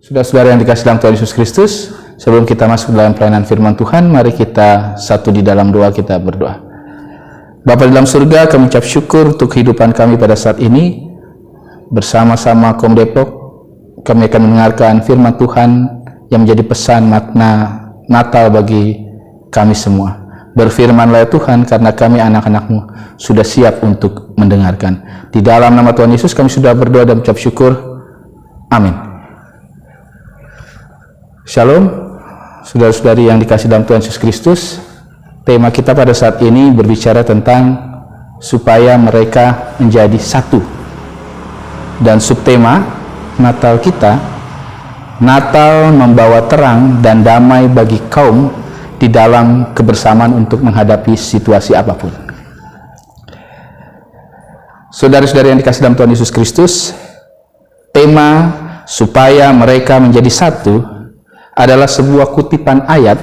Saudara-saudara yang dikasihi dalam Tuhan Yesus Kristus, sebelum kita masuk dalam pelayanan firman Tuhan, mari kita satu di dalam doa, kita berdoa. Bapa di dalam surga, kami ucap syukur untuk kehidupan kami pada saat ini. Bersama-sama Kom Depok, kami akan mendengarkan firman Tuhan yang menjadi pesan makna Natal bagi kami semua. Berfirmanlah ya Tuhan, karena kami anak-anak-Mu sudah siap untuk mendengarkan. Di dalam nama Tuhan Yesus kami sudah berdoa dan ucap syukur. Amin. Shalom, saudara-saudari yang dikasihi dalam Tuhan Yesus Kristus. Tema kita pada saat ini berbicara tentang supaya mereka menjadi satu. Dan subtema Natal kita, Natal membawa terang dan damai bagi kaum di dalam kebersamaan untuk menghadapi situasi apapun. Saudara-saudari yang dikasihi dalam Tuhan Yesus Kristus, tema supaya mereka menjadi satu adalah sebuah kutipan ayat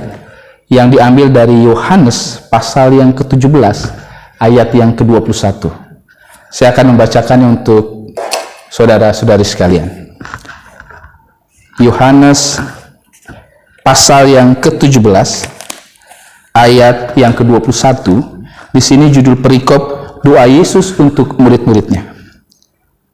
yang diambil dari Yohanes pasal yang ke-17 ayat yang ke-21. Saya akan membacakannya untuk saudara-saudari sekalian. Yohanes pasal yang ke-17 ayat yang ke-21. Di sini judul perikop doa Yesus untuk murid-muridnya.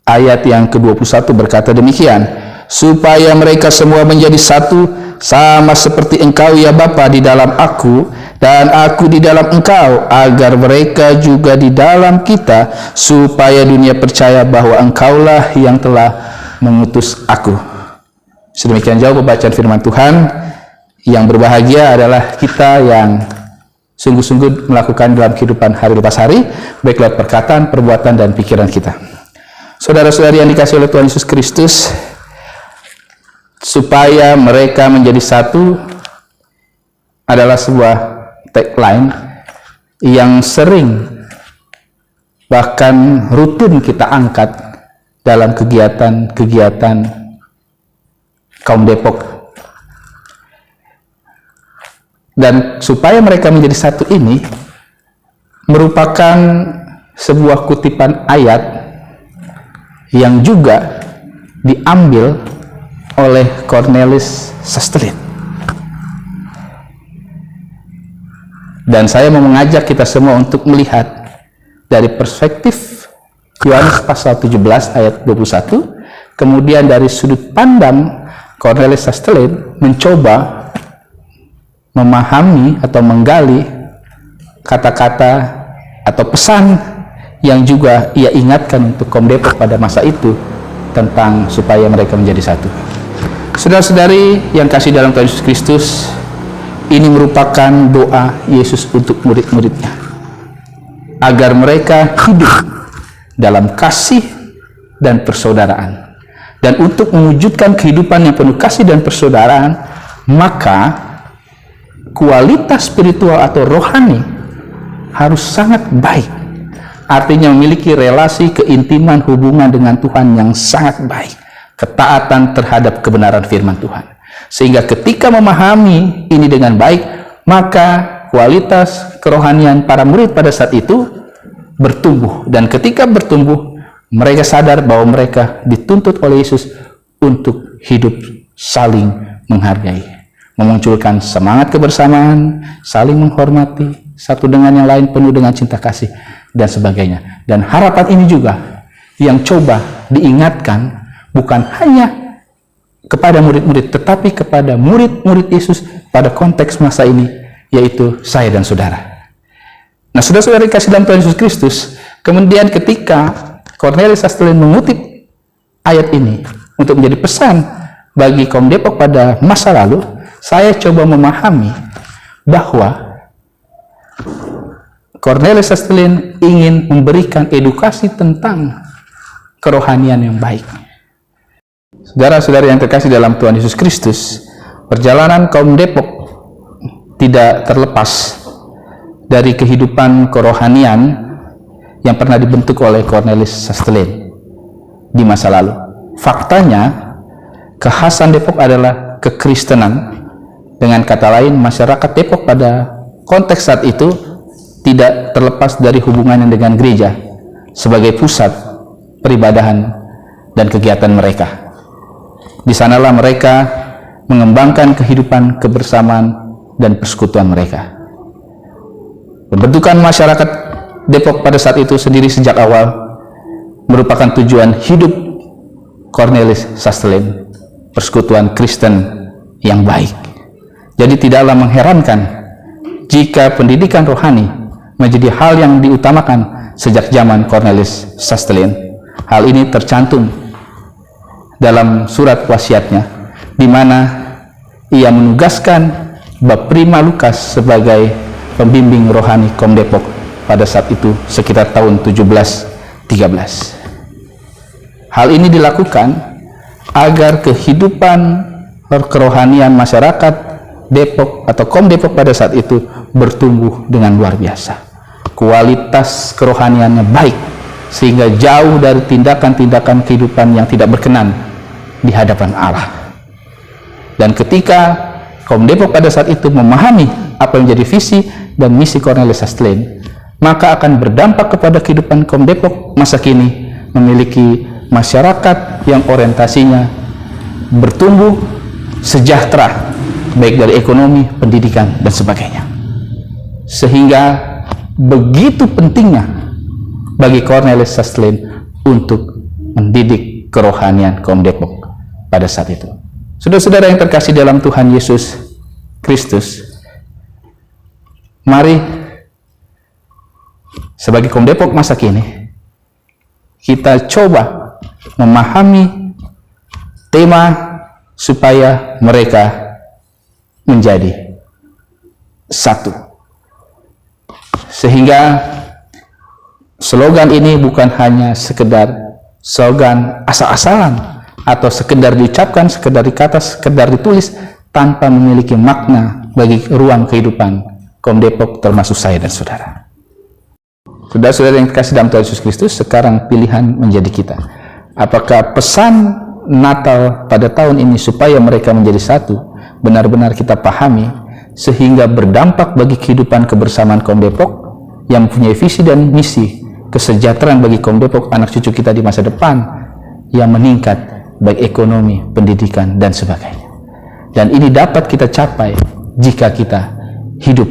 Ayat yang ke-21 berkata demikian, supaya mereka semua menjadi satu, sama seperti Engkau ya Bapa di dalam Aku dan Aku di dalam Engkau, agar mereka juga di dalam kita, supaya dunia percaya bahwa Engkaulah yang telah mengutus Aku. Sedemikian jauh pembacaan firman Tuhan. Yang berbahagia adalah kita yang sungguh-sungguh melakukan dalam kehidupan hari lepas hari, baik lewat perkataan, perbuatan, dan pikiran kita. Saudara-saudari yang dikasihi oleh Tuhan Yesus Kristus, supaya mereka menjadi satu adalah sebuah tagline yang sering bahkan rutin kita angkat dalam kegiatan-kegiatan Kaum Depok. Dan supaya mereka menjadi satu ini merupakan sebuah kutipan ayat yang juga diambil oleh Cornelis Sastelin. Dan saya mau mengajak kita semua untuk melihat dari perspektif Yohanes pasal 17 ayat 21, kemudian dari sudut pandang Cornelis Sastelin mencoba memahami atau menggali kata-kata atau pesan yang juga ia ingatkan untuk Kom Depok pada masa itu tentang supaya mereka menjadi satu. Saudara-saudari yang kasih dalam Tuhan Yesus Kristus, ini merupakan doa Yesus untuk murid-muridnya, agar mereka hidup dalam kasih dan persaudaraan. Dan untuk mewujudkan kehidupan yang penuh kasih dan persaudaraan, maka kualitas spiritual atau rohani harus sangat baik. Artinya memiliki relasi keintiman hubungan dengan Tuhan yang sangat baik, ketaatan terhadap kebenaran firman Tuhan. Sehingga ketika memahami ini dengan baik, maka kualitas kerohanian para murid pada saat itu bertumbuh. Dan ketika bertumbuh, mereka sadar bahwa mereka dituntut oleh Yesus untuk hidup saling menghargai, memunculkan semangat kebersamaan, saling menghormati satu dengan yang lain, penuh dengan cinta kasih, dan sebagainya. Dan harapan ini juga yang coba diingatkan bukan hanya kepada murid-murid, tetapi kepada murid-murid Yesus pada konteks masa ini, yaitu saya dan saudara. Nah, saudara-saudara dikasihi dalam Tuhan Yesus Kristus, kemudian ketika Cornelis Sastelin mengutip ayat ini untuk menjadi pesan bagi Kom Depok pada masa lalu, saya coba memahami bahwa Cornelis Sastelin ingin memberikan edukasi tentang kerohanian yang baik. Saudara-saudari yang terkasih dalam Tuhan Yesus Kristus, perjalanan Kaum Depok tidak terlepas dari kehidupan kerohanian yang pernah dibentuk oleh Cornelis Sastelin di masa lalu. Faktanya, kekhasan Depok adalah kekristenan. Dengan kata lain, masyarakat Depok pada konteks saat itu tidak terlepas dari hubungannya dengan gereja sebagai pusat peribadahan dan kegiatan mereka. Di sanalah mereka mengembangkan kehidupan kebersamaan dan persekutuan mereka. Pembentukan masyarakat Depok pada saat itu sendiri sejak awal merupakan tujuan hidup Cornelis Sastelen, persekutuan Kristen yang baik. Jadi tidaklah mengherankan jika pendidikan rohani menjadi hal yang diutamakan sejak zaman Cornelis Sastelen. Hal ini tercantum dalam surat wasiatnya, di mana ia menugaskan Bapak Prima Lukas sebagai pembimbing rohani Kom Depok pada saat itu sekitar tahun 1713. Hal ini dilakukan agar kehidupan kerohanian masyarakat Depok atau Kom Depok pada saat itu bertumbuh dengan luar biasa. Kualitas kerohaniannya baik, sehingga jauh dari tindakan-tindakan kehidupan yang tidak berkenan di hadapan Allah. Dan ketika Kom Depok pada saat itu memahami apa yang menjadi visi dan misi Cornelis Sastelen, maka akan berdampak kepada kehidupan Kom Depok masa kini, memiliki masyarakat yang orientasinya bertumbuh, sejahtera, baik dari ekonomi, pendidikan, dan sebagainya. Sehingga begitu pentingnya bagi Cornelis Sastelen untuk mendidik kerohanian Kom Depok pada saat itu. Saudara-saudara yang terkasih dalam Tuhan Yesus Kristus, mari sebagai Kom Depok masa kini kita coba memahami tema supaya mereka menjadi satu, sehingga slogan ini bukan hanya sekedar slogan asal-asalan atau sekedar diucapkan, sekedar dikata, sekedar ditulis tanpa memiliki makna bagi ruang kehidupan Kom Depok termasuk saya dan saudara. Saudara-saudara yang dikasih dalam Tuhan Yesus Kristus, sekarang pilihan menjadi kita. Apakah pesan Natal pada tahun ini supaya mereka menjadi satu benar-benar kita pahami, sehingga berdampak bagi kehidupan kebersamaan Kom Depok yang mempunyai visi dan misi kesejahteraan bagi Kom Depok, anak cucu kita di masa depan yang meningkat, baik ekonomi, pendidikan, dan sebagainya. Dan ini dapat kita capai jika kita hidup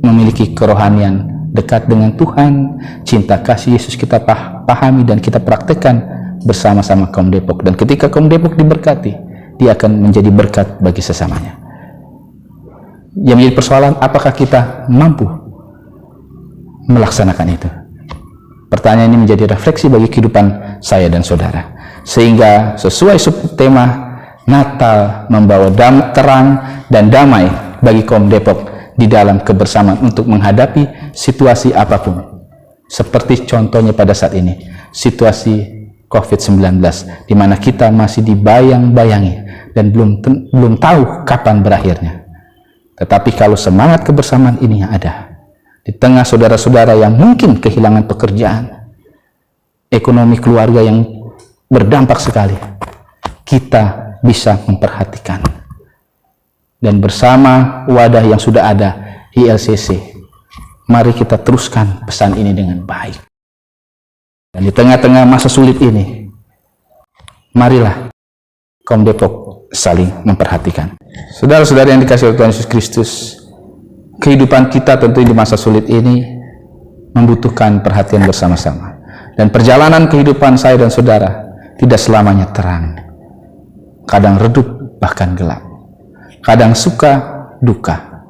memiliki kerohanian dekat dengan Tuhan, cinta kasih Yesus kita pahami dan kita praktekkan bersama-sama Kom Depok. Dan ketika Kom Depok diberkati, dia akan menjadi berkat bagi sesamanya. Yang menjadi persoalan, apakah kita mampu melaksanakan itu? Pertanyaan ini menjadi refleksi bagi kehidupan saya dan saudara, sehingga sesuai subtema Natal membawa terang dan damai bagi Kom Depok di dalam kebersamaan untuk menghadapi situasi apapun, seperti contohnya pada saat ini situasi COVID-19, di mana kita masih dibayang-bayangi dan belum tahu kapan berakhirnya. Tetapi kalau semangat kebersamaan ini yang ada di tengah saudara-saudara yang mungkin kehilangan pekerjaan, ekonomi keluarga yang berdampak sekali, kita bisa memperhatikan. Dan bersama wadah yang sudah ada, ILCC, mari kita teruskan pesan ini dengan baik. Dan di tengah-tengah masa sulit ini, marilah Kom Depok saling memperhatikan. Saudara-saudara yang dikasihi oleh Tuhan Yesus Kristus, kehidupan kita tentu di masa sulit ini membutuhkan perhatian bersama-sama. Dan perjalanan kehidupan saya dan saudara tidak selamanya terang. Kadang redup, bahkan gelap. Kadang suka, duka.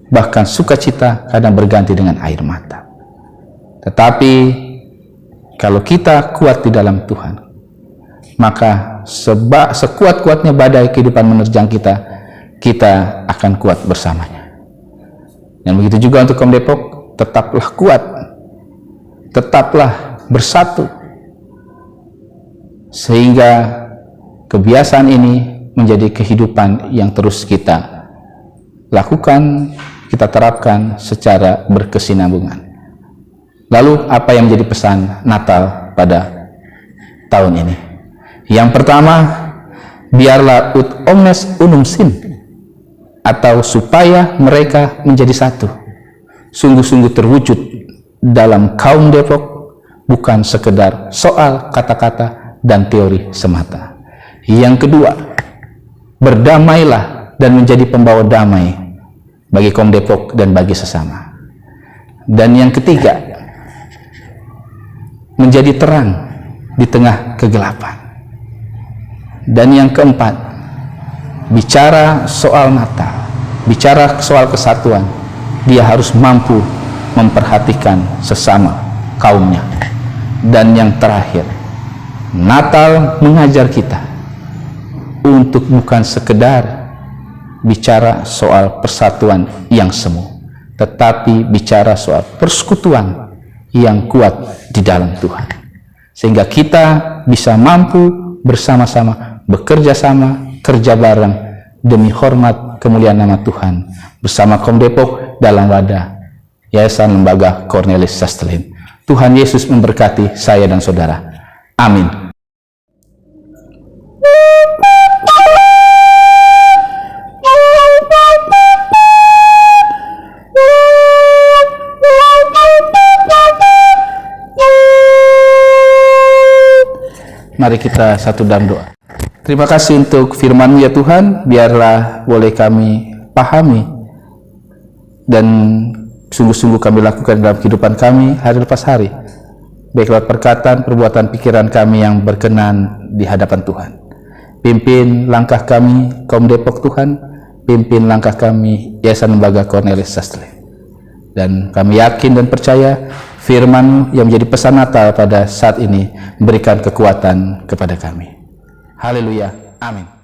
Bahkan sukacita kadang berganti dengan air mata. Tetapi kalau kita kuat di dalam Tuhan, maka sekuat-kuatnya badai kehidupan menerjang kita, kita akan kuat bersamanya. Dan begitu juga untuk Kom Depok, tetaplah kuat, tetaplah bersatu, sehingga kebiasaan ini menjadi kehidupan yang terus kita lakukan, kita terapkan secara berkesinambungan. Lalu apa yang menjadi pesan Natal pada tahun ini? Yang pertama, biarlah ut omnes unum sim, atau supaya mereka menjadi satu, sungguh-sungguh terwujud dalam kaum Depok, bukan sekedar soal kata-kata dan teori semata. Yang kedua, berdamailah dan menjadi pembawa damai bagi Kom Depok dan bagi sesama. Dan yang ketiga, menjadi terang di tengah kegelapan. Dan yang keempat, bicara soal Natal, bicara soal kesatuan, dia harus mampu memperhatikan sesama kaumnya. Dan yang terakhir, Natal mengajar kita untuk bukan sekedar bicara soal persatuan yang semu, tetapi bicara soal persekutuan yang kuat di dalam Tuhan, sehingga kita bisa mampu bersama-sama, bekerja sama, kerja bareng demi hormat kemuliaan nama Tuhan bersama Kom Depok dalam wadah Yayasan Lembaga Cornelis Sastelin. Tuhan Yesus memberkati saya dan saudara. Amin. Mari kita satu dalam doa. Terima kasih untuk firman-Mu ya Tuhan, biarlah boleh kami pahami dan sungguh-sungguh kami lakukan dalam kehidupan kami hari lepas hari, baik lewat perkataan, perbuatan, pikiran kami yang berkenan di hadapan Tuhan. Pimpin langkah kami Kom Depok Tuhan, pimpin langkah kami Yayasan Lembaga Cornelis Sastelin. Dan kami yakin dan percaya firman yang menjadi pesan Natal pada saat ini memberikan kekuatan kepada kami. Haleluya. Amin.